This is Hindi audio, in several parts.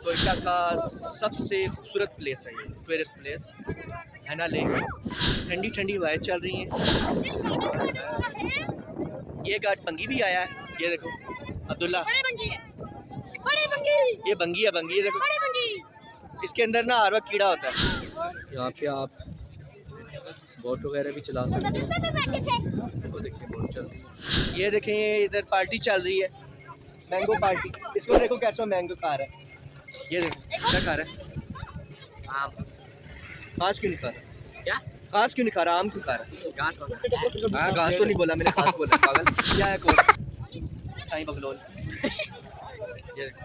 कोयटा का सबसे खूबसूरत प्लेस है ये, टूरिस्ट प्लेस हैना लेक। ठंडी ठंडी हवाएं चल रही हैं। ये एक आज बंगी भी आया है, ये देखो अब्दुल्ला, ये बंगी है, बंगी, ये देखो इसके अंदर ना हर वक्त कीड़ा होता है। यहाँ पे आप बोट वगैरह भी चला सकते हैं। तो देखिए बोट चल रही है, ये देखें इधर पार्टी चल रही है, मैंगो पार्टी। इसको देखो कैसा मैंगो खा रहा है, ये देखो क्या खा रहा है, आम। घास क्यों नहीं खा रहा? क्या घास क्यों नहीं खा रहा, आम क्यों खा रहा है? घास हाँ, घास तो नहीं बोला मैंने, घास बोला पागल। क्या है कौन? साईं बगलोल।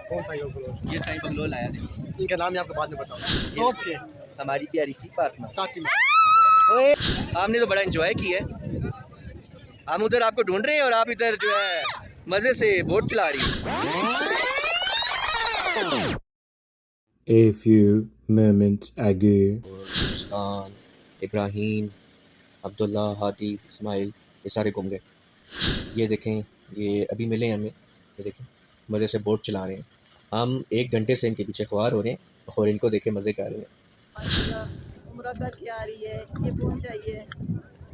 कौन सा ये साईं बगलोल आया, इनका नाम आपको बाद में बताऊंगा। सोच के हमारी प्यारी सी फातिमा। ताकि ओए आपने तो बड़ा एंजॉय किया है। हम उधर आपको ढूंढ रहे हैं और आप इधर जो है मजे से बोट चला रही है। A few moments ago. Ibrahim, Abdullah, Hadi, Ismail, ये सारे घूम गए। ये देखें, ये अभी मिले हैं हमें, ये देखें मज़े से बोट चला रहे हैं। हम 1 घंटे से इनके पीछे ख्वार हो रहे हैं और इनको देखे मज़े कर रहे हैं। उम्र करके आ रही है, ये पहुंच आई है,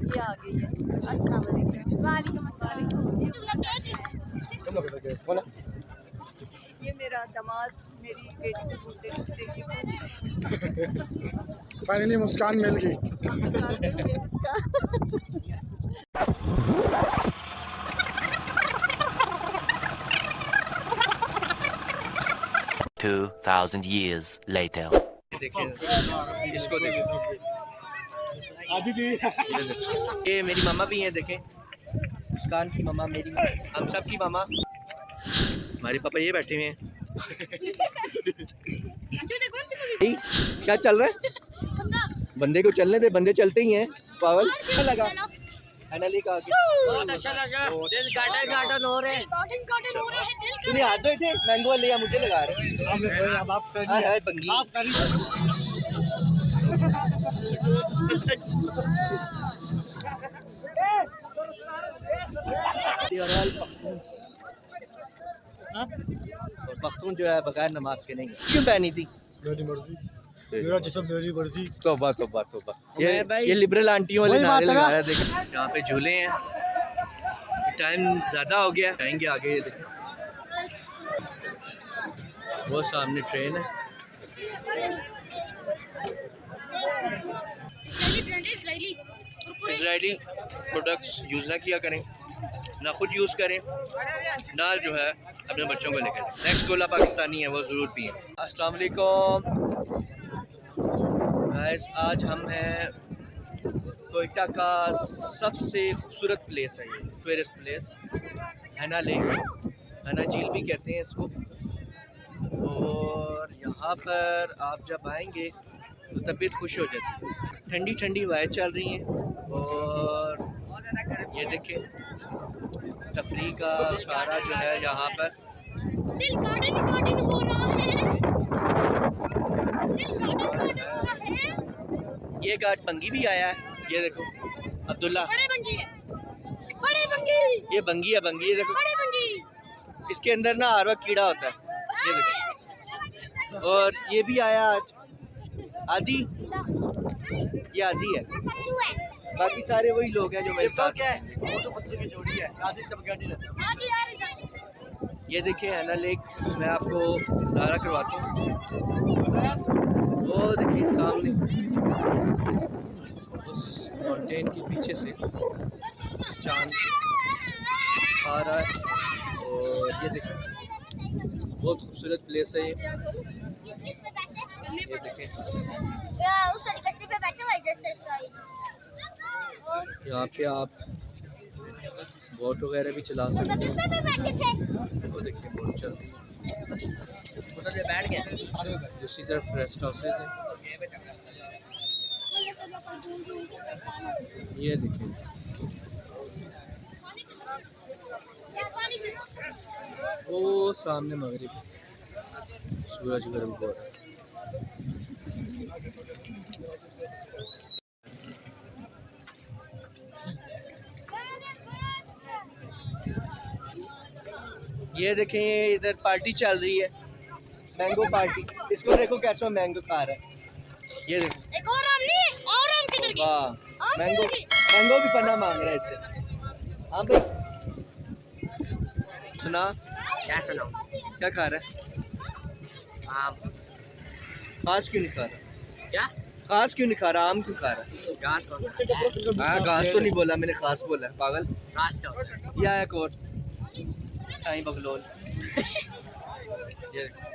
ये आ गई है। अस्सलाम वालेकुम। वालेकुम अस्सलाम। ये मेरा दामाद मेरी बेटी को ढूंढते ढूंढते ये पहुंच फाइनली मुस्कान मिल गई। गई। उसका 2,000 years later. देखिए इसको देखिए, आदि थी ये मेरी मामा भी हैं, देखें मुस्कान की मामा, मेरी मामा, हम सब की मामा। हमारे पापा ये बैठे हुए हैं। क्या चल रहा है? बंदे को चलने दे, बंदे चलते ही हैं। पावल क्या लगा? फाइनली का बहुत अच्छा लगा, दिल गार्डन गार्डन हो रहे हैं। तूने हाथ धोए थे, मैंगो लिया मुझे लगा रहे। अब आप हाँ है बंगी। और पख्तून जो है बगैर नमाज के नहीं है। क्यों पहनी थी? मेरी मर्जी, मेरा जिस्म मेरी मर्जी। तौबा तौबा तौबा। ये लिबरल आंटियों वाले नारे लगा रहा है। देख यहाँ पे झूले हैं। टाइम ज़्यादा हो गया, जाएंगे आगे। ये देखें वो सामने ट्रेन है। इजरायली प्रोडक्ट्स यूज़ ना किया करें, ना खुद यूज़ करें, ना जो है अपने बच्चों को लेकर। नेक्स्ट गोला पाकिस्तानी है, वो ज़रूर पिए। अस्सलाम वालेकुम गाइस, आज हम हैं कोयटा का सबसे खूबसूरत प्लेस है ये, टूरिस्ट प्लेस हैना लेक। हैना झील भी कहते हैं इसको। और यहाँ पर आप जब आएंगे तो तबीयत खुश हो जाती है। ठंडी ठंडी हवाएं चल रही हैं और ये देखें तफरीह का सारा जो है यहाँ पर। दिल गार्डन गार्डन हो रहा है। ये एक आज बंगी भी आया है, ये देखो अब्दुल्ला, बड़े बंगी, ये बंगी है, बंगी, ये देखो इसके अंदर ना हर वक्त कीड़ा होता है, ये देखो। और ये भी आया आज आदि, ये आदि है, बाकी सारे वही लोग हैं जो मेरे साथ। क्या है? वो तो पत्नी की जोड़ी है। आदि चमगाड़ी है। ये देखिए हैना लेक, मैं आपको नज़ारा करवाता हूँ। वो देखिए सामने उस माउंटेन के पीछे से चांद आ रहा है और ये देखिए बहुत खूबसूरत प्लेस है ये देखें। यहाँ पे आप बोट वगैरह भी चला सकते हैं। तो देखिए बोट चल रही है। बैठ गए, दूसरी तरफ रेस्ट हाउसेज हैं। ये देखिए वो सामने मगरिब, सूरज गर्म हो रहा है। ये देखें इधर पार्टी चल रही है, मैंगो पार्टी। इसको देखो कैसा मैंगो खा रहा है, ये देखो। एक और आम नहीं, और आम किधर गया? वाह, मैंगो भी पन्ना मांग रहा है इससे। हाँ भाई, सुना क्या सुनाऊं? क्या खा रहा है? आप घास क्यों नहीं खा रहा? क्या घास क्यों नहीं खा रहा? आम क्यों खा रहा है? घास कौन? हाँ, घास तो नहीं बोला मैंने, घास बोला, पागल। घास क्या होता है? ये आया एक और साईं बगलोल।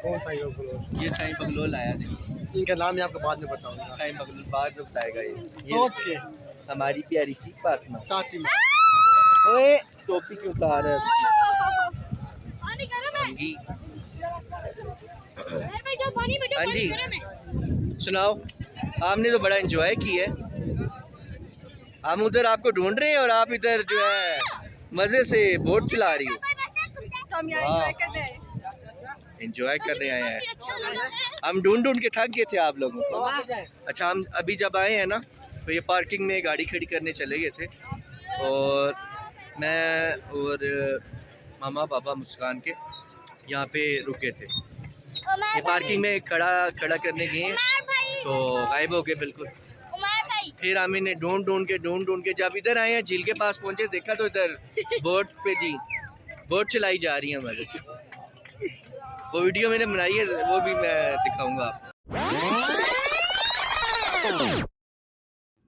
कौन सा ये बोलो? ये साईं बगलोल आया, देखो। इनका नाम ही आपको बाद में बताऊंगा। साईं बगलोल बाद में बताएगा ये सोच के हमारी प्यारी सी फातिमा। ताती में ओए टोपी क्यों उतार रहा है? पानी गरम है। अंगी। भाई जो पानी में जो हाँ पानी जी। गरम है। सुनाओ, आपने तो बड़ा एंजॉय किया है। हम उधर आपको ढूंढ रहे हैं और आप इधर जो है मजे से बोट चला रही हो। हम यहाँ वाह। enjoy कर रहे हैं। एंजॉय करने आए हैं। अच्छा लगा है। हम ढूंढ के थक गए थे आप लोगों को। अच्छा, हम अभी जब आए हैं ना, तो ये पार्किंग में गाड़ी खड़ी करने चले गए थे, और मैं और मामा पापा मुस्कान के यहाँ पे रुके थे। ये पार्किंग में खड़ा करने गए तो गायब हो गए बिल्कुल। फिर हम इन्हें ढूंढ के जब इधर आए हैं, झील के पास पहुँचे, देखा तो इधर बोट पे जी बोट चलाई जा रही है हमारे से। वो वीडियो मैंने बनाई है, वो भी मैं दिखाऊंगा आपको।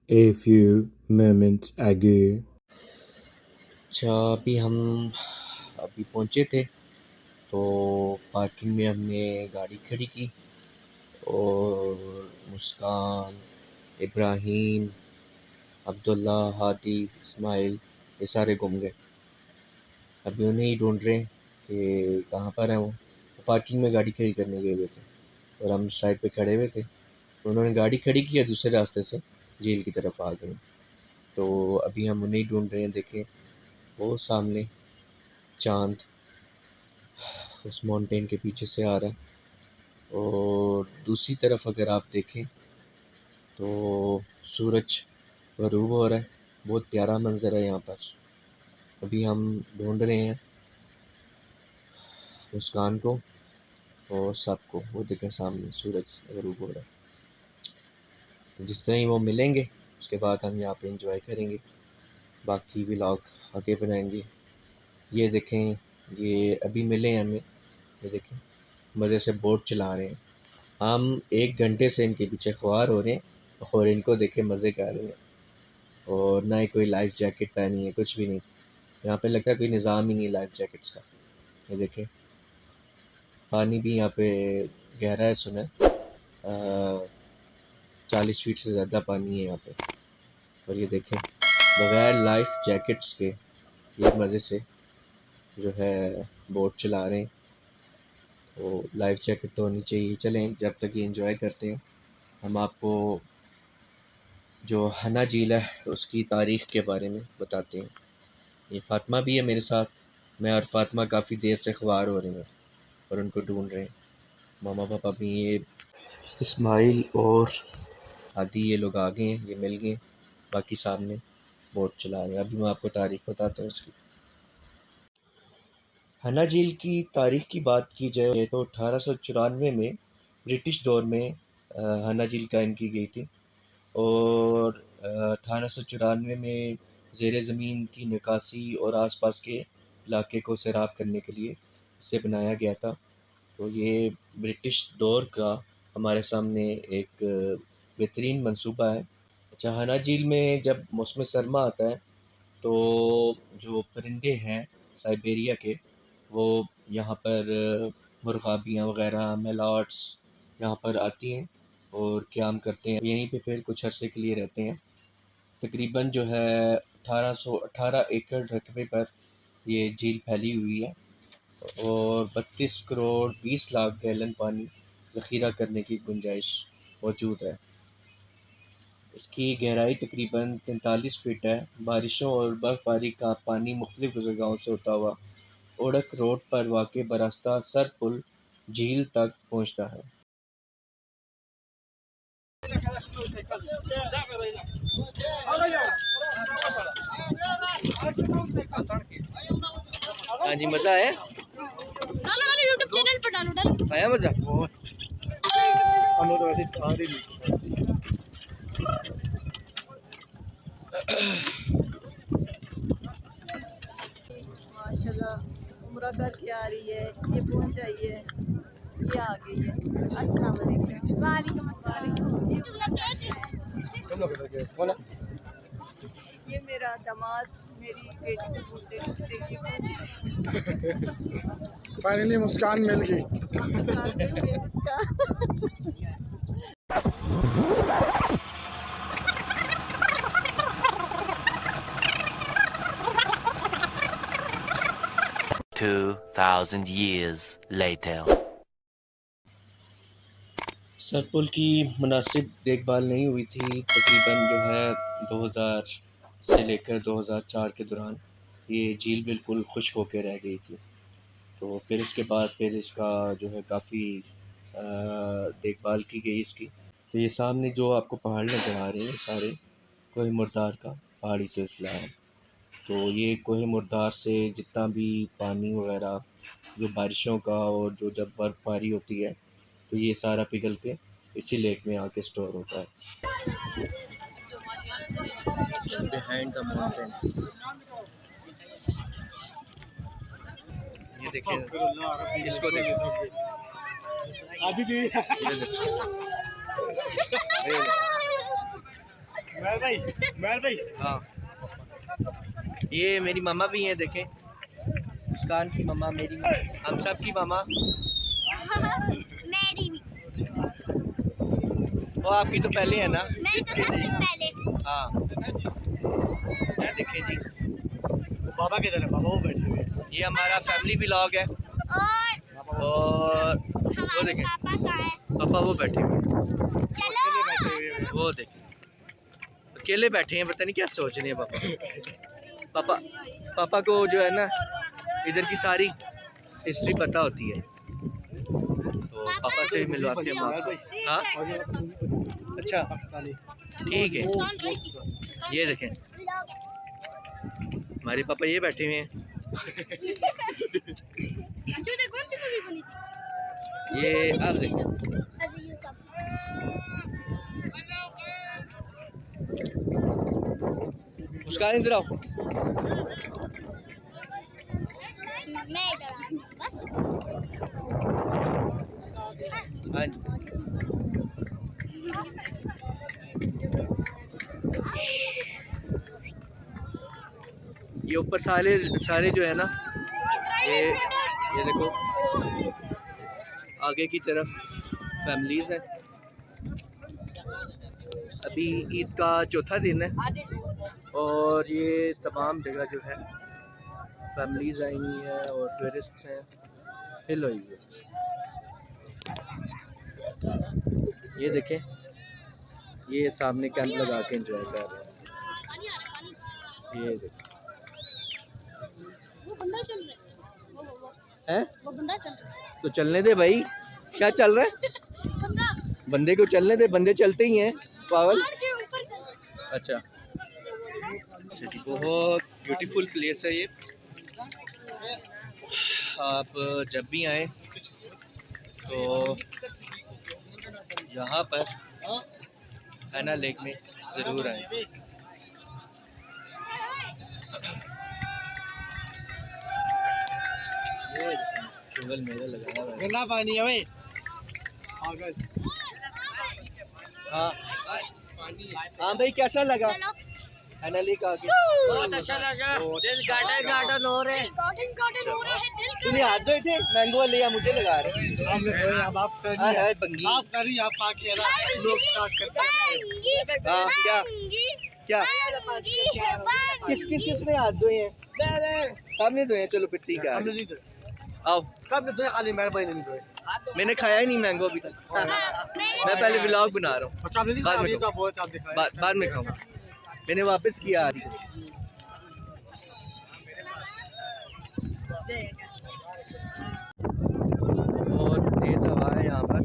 A few moments ago. अच्छा, हम अभी पहुँचे थे, तो पार्किंग में हमने गाड़ी खड़ी की और मुस्कान, इब्राहीम, अब्दुल्ला, हादी, इस्माइल, ये सारे घूम गए। अभी उन्हें ही ढूंढ रहे हैं कि कहाँ पर हैं वो। पार्किंग में गाड़ी खड़ी करने गए हुए थे और हम साइड पे खड़े हुए थे, तो उन्होंने गाड़ी खड़ी की और दूसरे रास्ते से झील की तरफ आ गए। तो अभी हम उन्हें ही ढूंढ रहे हैं। देखें, वो सामने चांद उस माउंटेन के पीछे से आ रहा है, और दूसरी तरफ अगर आप देखें तो सूरज गरूब हो रहा है। बहुत प्यारा मंजर है यहाँ पर। अभी हम ढूंढ रहे हैं मुस्कान को और सबको। वो देखें सामने सूरज गरूब हो रहा है। तो जिस तरह ही वो मिलेंगे, उसके बाद हम यहाँ पे एंजॉय करेंगे, बाकी व्लॉग आगे बनाएंगे। ये देखें, ये अभी मिले हैं हमें, ये देखें मज़े से बोट चला रहे हैं। हम 1 घंटे से इनके पीछे ख्वार हो रहे हैं और इनको देखे मज़े कर रहे हैं, और ना ही कोई लाइफ जैकेट पहनी है, कुछ भी नहीं। यहाँ पे लगता है कोई निज़ाम ही नहीं लाइफ जैकेट्स का। ये देखें, पानी भी यहाँ पे गहरा है, सुना है 40 फीट से ज़्यादा पानी है यहाँ पे। और ये देखें, बगैर लाइफ जैकेट्स के ये मज़े से जो है बोट चला रहे हैं। तो लाइफ जैकेट तो होनी चाहिए। चलें, जब तक ये एंजॉय करते हैं, हम आपको जो हना झील है उसकी तारीख़ के बारे में बताते हैं। ये फ़ातिमा भी है मेरे साथ। मैं और फ़ातिमा काफ़ी देर से ख्वार हो रहे हैं और उनको ढूंढ रहे हैं। मामा पापा भी, ये इस्माइल और आदि, ये लोग आ गए हैं, ये मिल गए। बाकी सामने बोट चला रहे हैं। अभी मैं आपको तारीख़ बताता हूँ इसकी। हना झील की तारीख़ की बात की जाए तो 1894 में ब्रिटिश दौर में हना झील कायम की गई थी, और 1894 में ज़ेर ज़मीन की निकासी और आसपास के इलाके को सैराब करने के लिए इसे बनाया गया था। तो ये ब्रिटिश दौर का हमारे सामने एक बेहतरीन मंसूबा है। अच्छा, हना झील में जब मौसम सरमा आता है, तो जो परिंदे हैं साइबेरिया के, वो यहाँ पर मुर्गाबियाँ वग़ैरह, मेलॉट्स यहाँ पर आती हैं और क़याम करते हैं। यहीं पे फिर कुछ अरसे के लिए रहते हैं। तकरीबन जो है 1818 एकड़ रकबे पर ये झील फैली हुई है, और 32 करोड़ 20 लाख गैलन पानी ज़ख़ीरा करने की गुंजाइश मौजूद है। इसकी गहराई तकरीबन 43 फीट है। बारिशों और बर्फ़बारी का पानी मुख्तलिफ़ गुज़रगाहों से होता हुआ ओड़क रोड पर वाक़े बरास्ता सर पुल झील तक पहुँचता है। हाँ जी, मज़ा है। डालो यूट्यूब चैनल पर डालो डालो। आया मजा? हम तो वैसे आ रही नहीं। माशाल्लाह उम्रा करके आ रही है, ये पहुंच आई है, ये आ गई है। अस्सलाम वालेकुम। वालेकुम अस्सलाम। तुम लोग किधर गए? कौन है? ये मेरा दामाद मेरी बेटी को बोलते ये पहुंच फाइनली मुस्कान मिल गई। ये उसका 2,000 years later. सरपुल की मुनासिब देखभाल नहीं हुई थी तकरीबन जो है 2000 से लेकर 2004 के दौरान। ये झील बिल्कुल खुश्क होकर रह गई थी। तो फिर उसके बाद फिर इसका जो है काफ़ी देखभाल की गई इसकी। तो ये सामने जो आपको पहाड़ नज़र आ रहे हैं सारे कोह मुर्दार का पहाड़ी सिलसिला है। तो ये कोह मुर्दार से जितना भी पानी वगैरह जो बारिशों का और जो जब बर्फ़बारी होती है तो ये सारा पिघल के इसी लेक में आके स्टोर होता है। बिहाइंड द माउंटेन ये देखिए, इसको देखिए, आदि थी। महल भाई हाँ, ये मेरी मामा भी हैं, देखें मुस्कान की मामा, मेरी हम सब की मामा। मेरी भी। वो आपकी तो पहले है ना? मैं तो सबसे पहले। हाँ, ये देखें जी, बाबा किधर है? बाबा वो बैठे हुए हैं। ये हमारा फैमिली व्लॉग है। और वो हमारे देखें पापा कहाँ है? पापा वो बैठे हुए हैं, चलो। वो देखें अकेले बैठे हैं, पता नहीं क्या सोच रहे हैं पापा। पापा को जो है ना इधर की सारी हिस्ट्री पता होती है, तो पापा से मिलवाते हैं हम आपको। हाँ अच्छा ठीक है, ये देखें हमारे पापा ये बैठे हुए हैं। कौन सी मूवी बनी थी? ये आप देखें, उसका इधर आओ। मैं इधर आ रही हूँ, बस। हाँ जी, ये ऊपर सारे सारे जो है ना ये देखो आगे की तरफ फैमिलीज़ हैं। अभी ईद का चौथा दिन है और ये तमाम जगह जो है फैमिलीज़ आई हुई हैं और टूरिस्ट हैं, हिल हुई है। ये देखें, ये सामने कैंप लगा के एंजॉय कर रहे हैं। ये देखें, वो बंदा चल रहा है। हैं वो बंदा चल रहा है। तो चलने दे भाई, क्या चल रहा है? बंदा बंदे को चलने दे, बंदे चलते ही हैं पागल। पहाड़ के ऊपर चल रहा है। अच्छा जी, बहुत ब्यूटीफुल प्लेस है ये। आप जब भी आएँ तो यहाँ पर हैना लेक में ज़रूर आएँ। केवल मेरा लगाया हुआ है। गंदा पानी है भाई। हाँ हाँ भाई, कैसा लगा चलो। हैना लेक आके? बहुत अच्छा लगा। गार्डन हो रहे। गार्डन हो रहा है, दिल कर तूने हाथ धोए थे? मैंगो लिया मुझे लगा रहे। हमने तो अब आप कर हाय हाय बंगी। आप करिए, आप आके है ना लोग स्टार्ट करते हैं। हाँ क्या क्या किसने हाथ धोए हैं? सामने धोए हैं, चलो फिर ठीक है हमने आगे। नहीं तो आओ, सबने तो खाली मेरे भाई ने नहीं तो मैंने खाया ही नहीं मैंगो अभी तक। मैं पहले व्लॉग बना रहा हूँ, अच्छा आपने नहीं बाद खाया, में ये तो बहुत आप दिखाए। बाद में खाऊंगा। मैंने वापस किया आ रही। बहुत तेज हवा है यहाँ पर।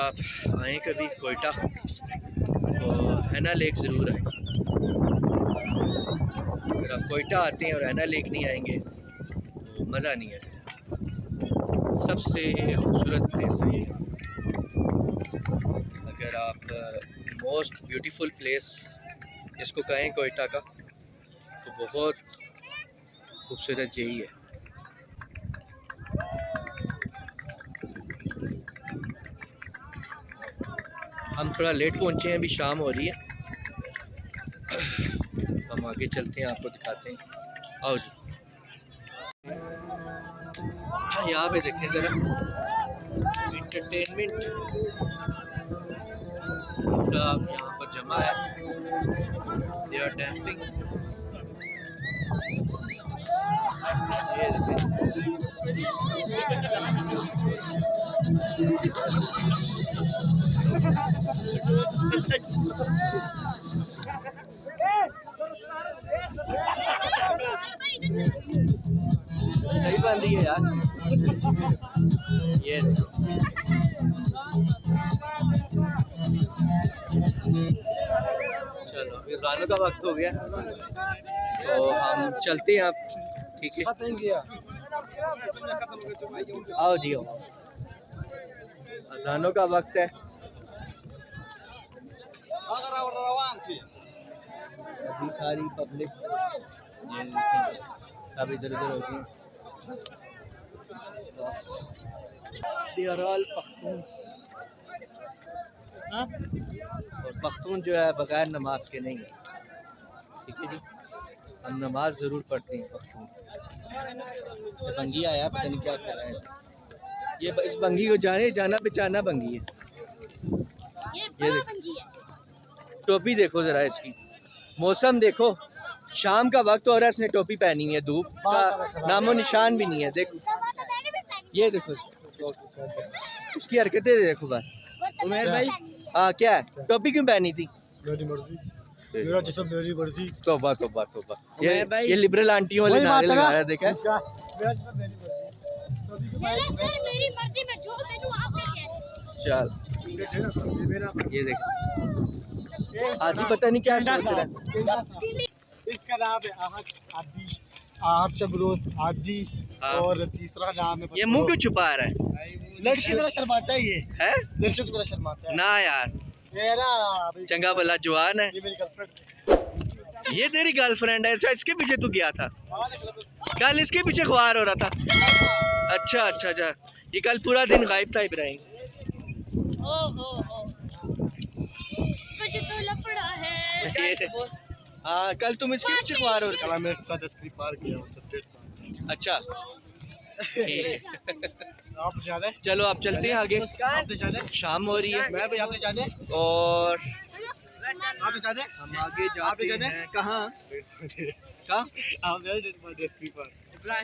आप आएँ कभी कोयटा तो हैना लेक ज़रूर आएँ। अगर आप कोयटा आते हैं और हैना लेक नहीं आएंगे तो मज़ा नहीं है। सबसे खूबसूरत प्लेस है ये। अगर आप मोस्ट ब्यूटीफुल प्लेस जिसको कहें कोयटा का तो बहुत खूबसूरत यही है। हम थोड़ा लेट पहुँचे हैं, अभी शाम हो रही है। हम आगे चलते हैं, आपको दिखाते हैं। आओ जी। यहाँ पे देखें ज़रा इंटरटेनमेंट सब यहाँ पर जमा है। They are dancing. ये देखें। सही बांधी है यार। ये देखो। चलो अभी गानों का वक्त हो गया तो हम चलते हैं। आप ठीक है? आओ जी आओ। अजानों का वक्त है। अभी सारी पब्लिक ये सब इधर उधर हो गई। They are all Pakhtun. और पख्तून जो है बगैर नमाज के नहीं है। ठीक है जी, हम नमाज ज़रूर पढ़ते हैं पख्तून। ये बंगी आया, पता नहीं क्या कर रहा है ये। इस बंगी को जाना पहचाना बंगी है। ये ये बड़ा बंगी है। टोपी देखो ज़रा इसकी, मौसम देखो, शाम का वक्त हो रहा है, इसने टोपी पहनी है, धूप का नामो निशान भी नहीं है। देखो ये देखो उसकी हरकतें देखो बस। उमेर भाई हाँ क्या है, टोपी क्यों पहनी थी? मेरी मर्जी, मेरा जिस्म मेरी मर्जी। तौबा तौबा तौबा। ये लिबरल आंटियों वाले नारे लगा रहा है, देखा है? मेरा जिस्म मेरी मर्जी। मेरा सर मेरी मर्जी में जो करूं आप क्या? चल ये देखो, आदि पता नहीं क्या सोच रहा है। इसका नाम है आहद शबरोज आदि। हाँ। और तीसरा नाम है ये मुंह क्यों छुपा रहा है? लड़की की तरह शर्माता है ये। है लड़कियों की तरह शर्माता है ना यार, ये ना चंगा भला जवान है। ये मेरी गर्लफ्रेंड ये तेरी गर्लफ्रेंड है? इसके पीछे तू गया था कल, इसके पीछे ख्वार हो रहा था। अच्छा अच्छा अच्छा, ये कल पूरा दिन गायब था इब्राहिम। ओ मुझे तो लफड़ा है। हाँ कल तुम इसके पीछे ख्वार हो रहे कल मेरे साथ स्क्रीन पार किया थे। अच्छा आप जाने चलो आप चलते हैं आगे, आपने जाने शाम हो रही है मैं भी आपने जाने और आपने जाने हम आगे जाते हैं। कहाँ कहाँ आप जाने डेट पार स्क्रीन पार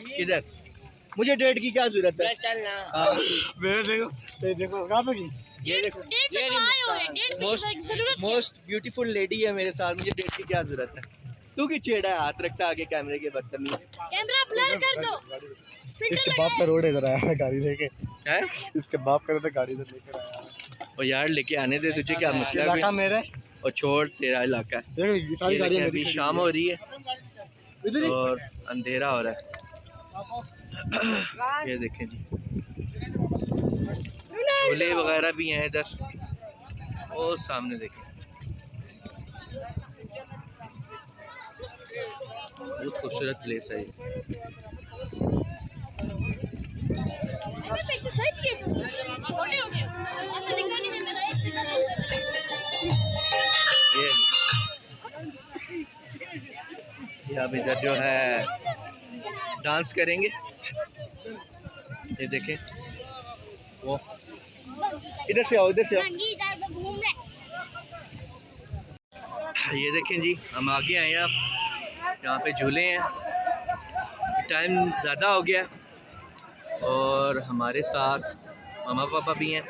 किधर? मुझे डेट की क्या जरूरत है? चलना हाँ, मेरे देखो ये देखो कहाँ पे की ये देखो डेट पे तो आए हुए हैं, डेट पे जरूरत मोस्ट ब्यूटीफुल लेडी है मेरे साथ, मुझे डेट की क्या जरूरत है? तू की छेड़ा है, हाथ रखता आगे कैमरे के, बदतमीज। कैमरा ब्लर कर दो। इसके बाप का रोड इधर आया गाड़ी लेके। है इसके बाप का रोड गाड़ी इधर लेकर आया। और यार लेके आने दे, तुझे क्या मसला इलाका है? मेरा और छोड़, तेरा इलाका है। देखो ये सारी ये गाड़ियां देखें, अभी शाम हो रही है इधर ही। और अंधेरा हो रहा है। ये देखें जी, झूले वगैरह भी हैं इधर, और सामने देखें बहुत खूबसूरत प्लेस है ये। एक्सरसाइज किए तुम छोटे हो गए ऐसे दिखाने के मेरा एक ये अब इधर जो है डांस करेंगे। ये देखें वो, इधर से आओ, इधर से आओ। घूम रहे। ये देखें जी, हम आगे आए हैं, आप यहाँ पे झूले हैं। टाइम ज़्यादा हो गया और हमारे साथ मामा पापा भी हैं,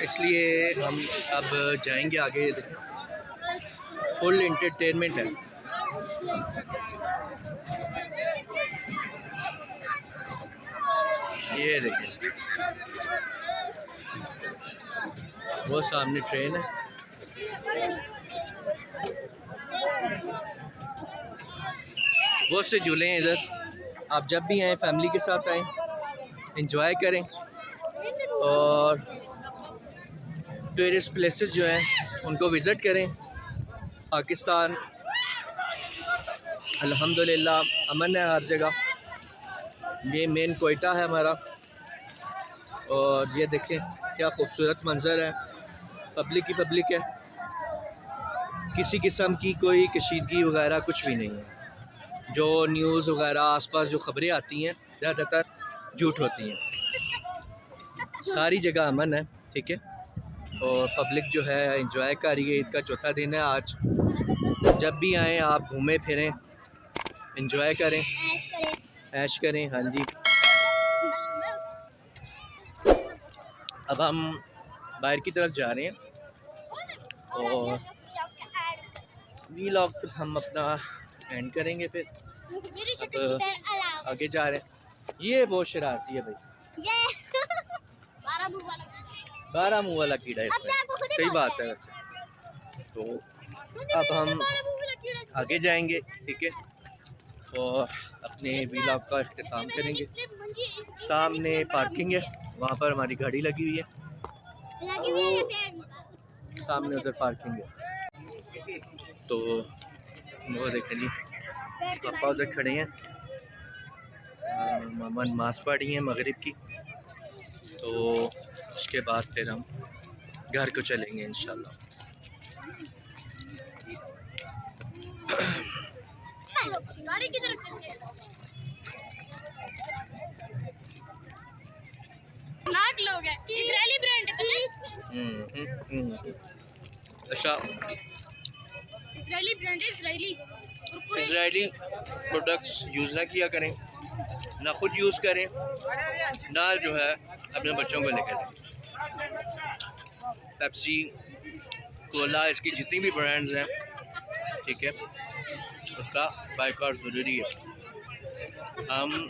इसलिए हम अब जाएंगे आगे। फुल एंटरटेनमेंट है। ये देखें वो सामने ट्रेन है। बहुत से झूले हैं इधर, आप जब भी आएँ फैमिली के साथ आएँ, एंजॉय करें। और टूरिस्ट प्लेसेस जो हैं उनको विज़िट करें। पाकिस्तान अल्हम्दुलिल्लाह अमन है हर जगह। ये मेन कोयटा है हमारा, और ये देखें क्या खूबसूरत मंज़र है। पब्लिक ही पब्लिक है, किसी किस्म की कोई कशीदगी वगैरह कुछ भी नहीं है। जो न्यूज़ वगैरह आसपास जो ख़बरें आती हैं ज़्यादातर झूठ होती हैं। सारी जगह अमन है, ठीक है। और पब्लिक जो है एंजॉय कर रही है। ईद का चौथा दिन है आज। जब भी आएँ आप घूमें फिरें, एंजॉय करें, ऐश करें। हाँ जी, अब हम बाहर की तरफ जा रहे हैं और व्लॉग हम अपना एंड करेंगे। फिर अब आगे जा रहे हैं। ये बहुत शरारती है भाई, 12 मुँह वाला कीड़ा है इसमें। सही बात है वैसे। तो अब हम आगे जाएंगे, ठीक है, और अपने व्लॉग का इख्तिताम करेंगे। सामने पार्किंग है, वहाँ पर हमारी गाड़ी लगी हुई है। सामने उधर पार्किंग है। तो वो देखें जी, पापा उधर खड़े हैं, मामा नमाज़ पढ़ी है मगरिब की। तो उसके बाद फिर हम घर को चलेंगे इंशाल्लाह। गाड़ी की तरफ चलते हैं। लाख लोग हैं, इजरायली ब्रांड है। अच्छा, इजरायली ब्रांड है, Israeli Kurkure. Israeli products use ना किया करें, ना खुद यूज़ करें, ना जो है अपने बच्चों को लेकर दें। पेप्सी, कोला, इसकी जितनी भी ब्रांड्स हैं, ठीक है, उसका बायकॉट ज़रूरी है। हम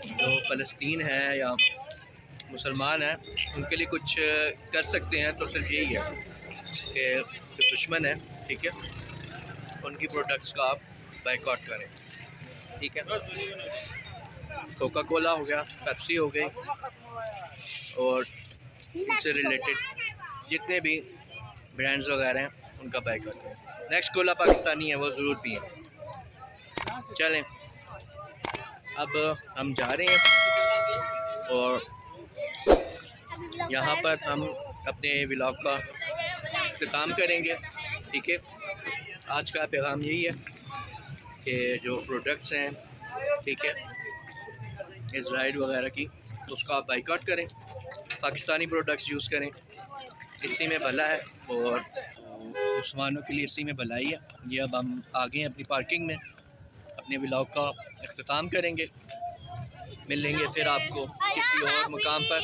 जो फ़लस्तीन है या मुसलमान हैं उनके लिए कुछ कर सकते हैं तो सिर्फ यही है कि जो दुश्मन है, ठीक है, उनकी प्रोडक्ट्स का आप बायकॉट करें, ठीक है। कोका कोला हो गया, पेप्सी हो गई, और इससे रिलेटेड जितने भी ब्रांड्स वगैरह हैं उनका बायकॉट करें। नेक्स्ट कोला पाकिस्तानी है, वो ज़रूर पिएं। चलें, अब हम जा रहे हैं और यहाँ पर हम अपने व्लॉग का इख्तिताम करेंगे, ठीक है। आज का पैगाम यही है कि जो प्रोडक्ट्स हैं, ठीक है, इजराइल वगैरह की, उसका आप बाइकआउट करें, पाकिस्तानी प्रोडक्ट्स यूज़ करें, इसी में भला है और मुसलमानों के लिए इसी में भलाई है। ये अब हम आगे अपनी पार्किंग में अपने व्लॉग का इख्तिताम करेंगे। मिलेंगे फिर आपको किसी और मुकाम पर।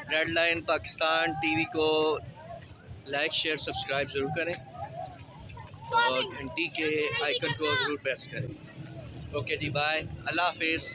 रेड लाइन पाकिस्तान टीवी को लाइक शेयर सब्सक्राइब ज़रूर करें और घंटी के आइकन को ज़रूर प्रेस करें। ओके जी, बाय, अल्लाह हाफिज़।